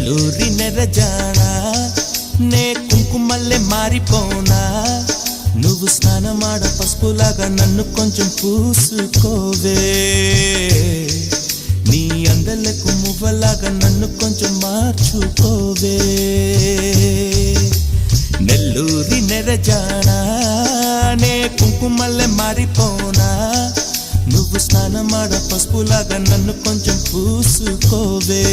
నెల్లూరి నెరజానా నే కుంకుమల్లె మారిపోనా నువ్వు స్నానమాడ పసుపులాగా నన్ను కొంచెం పూసుకోవే నీ అందలకు మువ్వలాగా నన్ను కొంచెం మార్చుకోవే నెల్లూరి నెరజానా నే కుంకుమల్లె మారిపోనా నువ్వు స్నానమాడ పసుపులాగా నన్ను కొంచెం పూసుకోవే